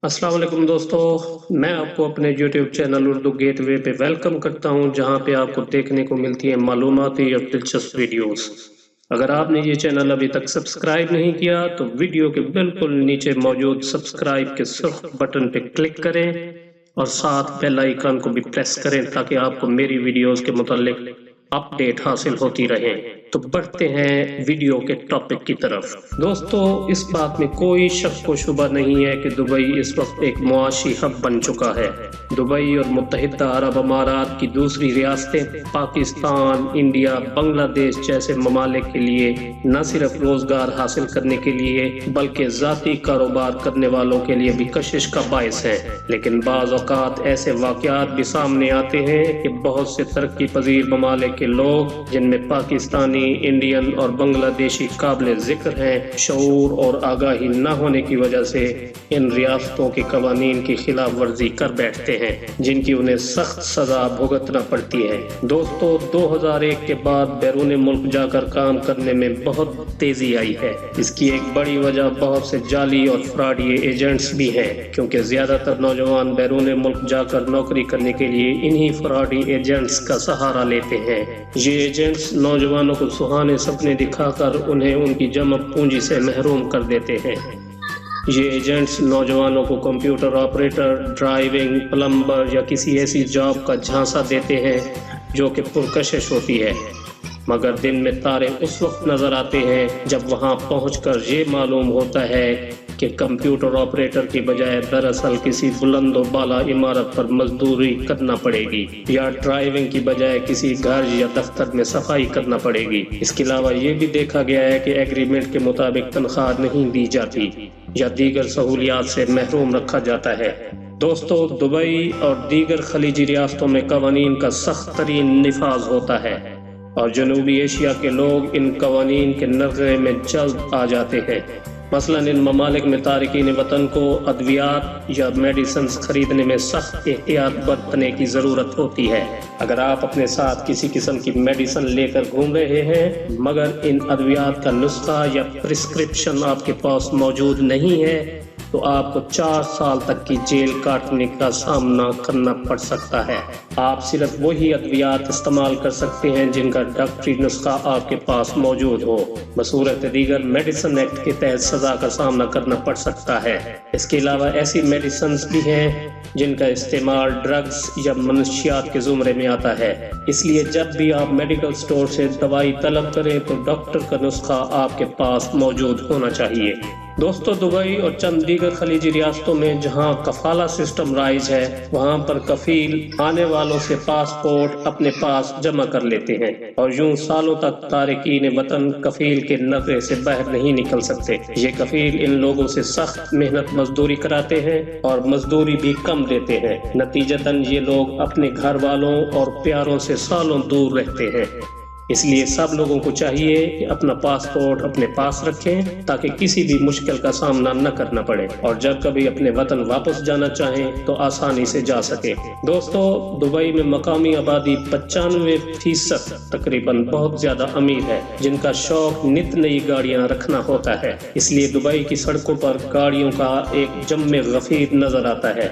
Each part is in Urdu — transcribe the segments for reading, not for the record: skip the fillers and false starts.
السلام علیکم دوستو، میں آپ کو اپنے یوٹیوب چینل اردو گیٹ وے پہ ویلکم کرتا ہوں، جہاں پہ آپ کو دیکھنے کو ملتی ہیں معلوماتی اور دلچسپ ویڈیوز۔ اگر آپ نے یہ چینل ابھی تک سبسکرائب نہیں کیا تو ویڈیو کے بالکل نیچے موجود سبسکرائب کے سرخ بٹن پہ کلک کریں اور ساتھ بیل آئیکن کو بھی پریس کریں تاکہ آپ کو میری ویڈیوز کے متعلق اپڈیٹ حاصل ہوتی رہے۔ تو بڑھتے ہیں ویڈیو کے ٹاپک کی طرف۔ دوستو، اس بات میں کوئی شک و شبہ نہیں ہے کہ دبئی اس وقت ایک معاشی ہب بن چکا ہے۔ دبئی اور متحدہ عرب امارات کی دوسری ریاستیں پاکستان، انڈیا، بنگلہ دیش جیسے ممالک کے لیے نہ صرف روزگار حاصل کرنے کے لیے بلکہ ذاتی کاروبار کرنے والوں کے لیے بھی کشش کا باعث ہیں۔ لیکن بعض اوقات ایسے واقعات بھی سامنے آتے ہیں کہ بہت سے ترقی پذیر ممالک کے لوگ، جن میں پاکستانی، انڈین اور بنگلہ دیشی قابل ذکر ہیں، شعور اور آگاہی نہ ہونے کی وجہ سے ان ریاستوں کے قوانین کی خلاف ورزی کر بیٹھتے ہیں، جن کی انہیں سخت سزا بھگتنا پڑتی ہے۔ دوستو، 2001 کے بعد بیرون ملک جا کر کام کرنے میں بہت تیزی آئی ہے۔ اس کی ایک بڑی وجہ بہت سے جعلی اور فراڈی ایجنٹس بھی ہیں، کیونکہ زیادہ تر نوجوان بیرون ملک جا کر نوکری کرنے کے لیے انہی فراڈی ایجنٹس کا سہارا لیتے ہیں۔ یہ ایجنٹس نوجوانوں کو سہانے سپنے دکھا کر انہیں ان کی جمع پونجی سے محروم کر دیتے ہیں۔ یہ ایجنٹس نوجوانوں کو کمپیوٹر آپریٹر، ڈرائیونگ، پلمبر یا کسی ایسی جاب کا جھانسا دیتے ہیں جو کہ پرکشش ہوتی ہے، مگر دن میں تارے اس وقت نظر آتے ہیں جب وہاں پہنچ کر یہ معلوم ہوتا ہے کہ کمپیوٹر آپریٹر کی بجائے دراصل کسی بلند و بالا عمارت پر مزدوری کرنا پڑے گی، یا ڈرائیونگ کی بجائے کسی گھر یا دفتر میں صفائی کرنا پڑے گی۔ اس کے علاوہ یہ بھی دیکھا گیا ہے کہ ایگریمنٹ کے مطابق تنخواہ نہیں دی جاتی یا دیگر سہولیات سے محروم رکھا جاتا ہے۔ دوستو، دبئی اور دیگر خلیجی ریاستوں میں قوانین کا سخت ترین نفاذ ہوتا ہے اور جنوبی ایشیا کے لوگ ان قوانین کے نغے میں جلد آ جاتے ہیں۔ مثلا ان ممالک میں تارکین وطن کو ادویات یا میڈیسنز خریدنے میں سخت احتیاط برتنے کی ضرورت ہوتی ہے۔ اگر آپ اپنے ساتھ کسی قسم کی میڈیسن لے کر گھوم رہے ہیں مگر ان ادویات کا نسخہ یا پرسکرپشن آپ کے پاس موجود نہیں ہے تو آپ کو 4 سال تک کی جیل کاٹنے کا سامنا کرنا پڑ سکتا ہے۔ آپ صرف وہی ادویات استعمال کر سکتے ہیں جن کا ڈاکٹری نسخہ آپ کے پاس موجود ہو، بصورت دیگر میڈیسن ایکٹ کے تحت سزا کا سامنا کرنا پڑ سکتا ہے۔ اس کے علاوہ ایسی میڈیسنز بھی ہیں جن کا استعمال ڈرگز یا منشیات کے زمرے میں آتا ہے، اس لیے جب بھی آپ میڈیکل سٹور سے دوائی طلب کریں تو ڈاکٹر کا نسخہ آپ کے پاس موجود ہونا چاہیے۔ دوستو، دبئی اور چند دیگر خلیجی ریاستوں میں جہاں کفالہ سسٹم رائج ہے، وہاں پر کفیل آنے والوں سے پاسپورٹ اپنے پاس جمع کر لیتے ہیں اور یوں سالوں تک تارکین وطن کفیل کے نفع سے باہر نہیں نکل سکتے۔ یہ کفیل ان لوگوں سے سخت محنت مزدوری کراتے ہیں اور مزدوری بھی کم دیتے ہیں، نتیجتاً یہ لوگ اپنے گھر والوں اور پیاروں سے سالوں دور رہتے ہیں۔ اس لیے سب لوگوں کو چاہیے کہ اپنا پاسپورٹ اپنے پاس رکھیں تاکہ کسی بھی مشکل کا سامنا نہ کرنا پڑے اور جب کبھی اپنے وطن واپس جانا چاہیں تو آسانی سے جا سکیں۔ دوستو، دبئی میں مقامی آبادی 95% تقریباً بہت زیادہ امیر ہے، جن کا شوق نت نئی گاڑیاں رکھنا ہوتا ہے۔ اس لیے دبئی کی سڑکوں پر گاڑیوں کا ایک جم غفیر نظر آتا ہے۔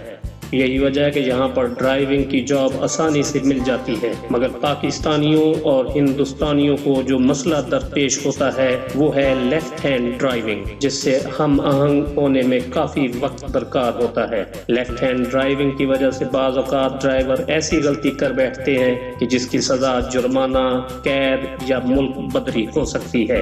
یہی وجہ ہے کہ یہاں پر ڈرائیونگ کی جاب آسانی سے مل جاتی ہے، مگر پاکستانیوں اور ہندوستانیوں کو جو مسئلہ درپیش ہوتا ہے وہ ہے لیفٹ ہینڈ ڈرائیونگ، جس سے ہم آہنگ ہونے میں کافی وقت درکار ہوتا ہے۔ لیفٹ ہینڈ ڈرائیونگ کی وجہ سے بعض اوقات ڈرائیور ایسی غلطی کر بیٹھتے ہیں کہ جس کی سزا جرمانہ، قید یا ملک بدری ہو سکتی ہے۔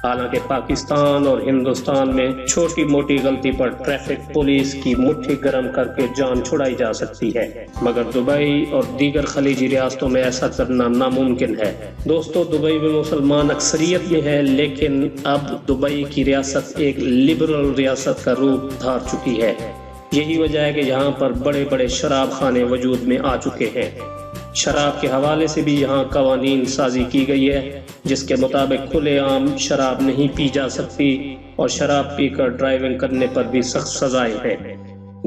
حالانکہ پاکستان اور ہندوستان میں چھوٹی موٹی غلطی پر ٹریفک پولیس کی مٹھی گرم کر کے جان چھڑائی جا سکتی ہے، مگر دبئی اور دیگر خلیجی ریاستوں میں ایسا کرنا ناممکن ہے۔ دوستو، دبئی میں مسلمان اکثریت میں ہے، لیکن اب دبئی کی ریاست ایک لبرل ریاست کا روپ دھار چکی ہے۔ یہی وجہ ہے کہ یہاں پر بڑے بڑے شراب خانے وجود میں آ چکے ہیں۔ شراب کے حوالے سے بھی یہاں قوانین سازی کی گئی ہے، جس کے مطابق کھلے عام شراب نہیں پی جا سکتی اور شراب پی کر ڈرائیونگ کرنے پر بھی سخت سزائیں ہیں۔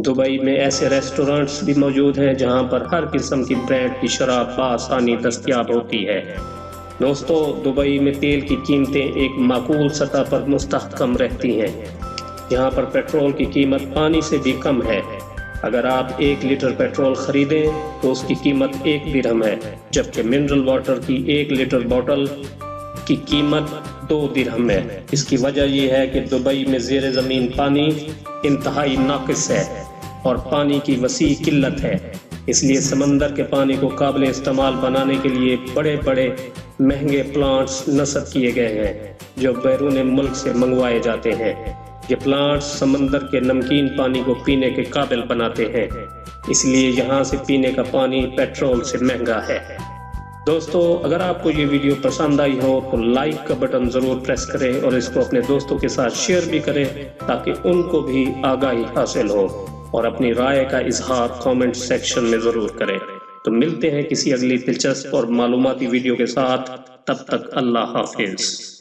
دبئی میں ایسے ریسٹورنٹس بھی موجود ہیں جہاں پر ہر قسم کی برانڈ کی شراب بآسانی دستیاب ہوتی ہے۔ دوستو، دبئی میں تیل کی قیمتیں ایک معقول سطح پر مستحکم رہتی ہیں۔ یہاں پر پیٹرول کی قیمت پانی سے بھی کم ہے۔ اگر آپ 1 لیٹر پیٹرول خریدیں تو اس کی قیمت 1 درہم ہے، جبکہ منرل واٹر کی 1 لیٹر بوتل کی قیمت 2 درہم ہے۔ اس کی وجہ یہ ہے کہ دبئی میں زیر زمین پانی انتہائی ناقص ہے اور پانی کی وسیع قلت ہے، اس لیے سمندر کے پانی کو قابل استعمال بنانے کے لیے بڑے بڑے مہنگے پلانٹس نصب کیے گئے ہیں جو بیرون ملک سے منگوائے جاتے ہیں۔ یہ پلانٹس سمندر کے نمکین پانی کو پینے کے قابل بناتے ہیں، اس لیے یہاں سے پینے کا پانی پیٹرول سے مہنگا ہے۔ دوستو، اگر آپ کو یہ ویڈیو پسند آئی ہو تو لائک کا بٹن ضرور پریس کریں اور اس کو اپنے دوستوں کے ساتھ شیئر بھی کریں تاکہ ان کو بھی آگاہی حاصل ہو، اور اپنی رائے کا اظہار کامنٹ سیکشن میں ضرور کریں۔ تو ملتے ہیں کسی اگلی دلچسپ اور معلوماتی ویڈیو کے ساتھ، تب تک اللہ حافظ۔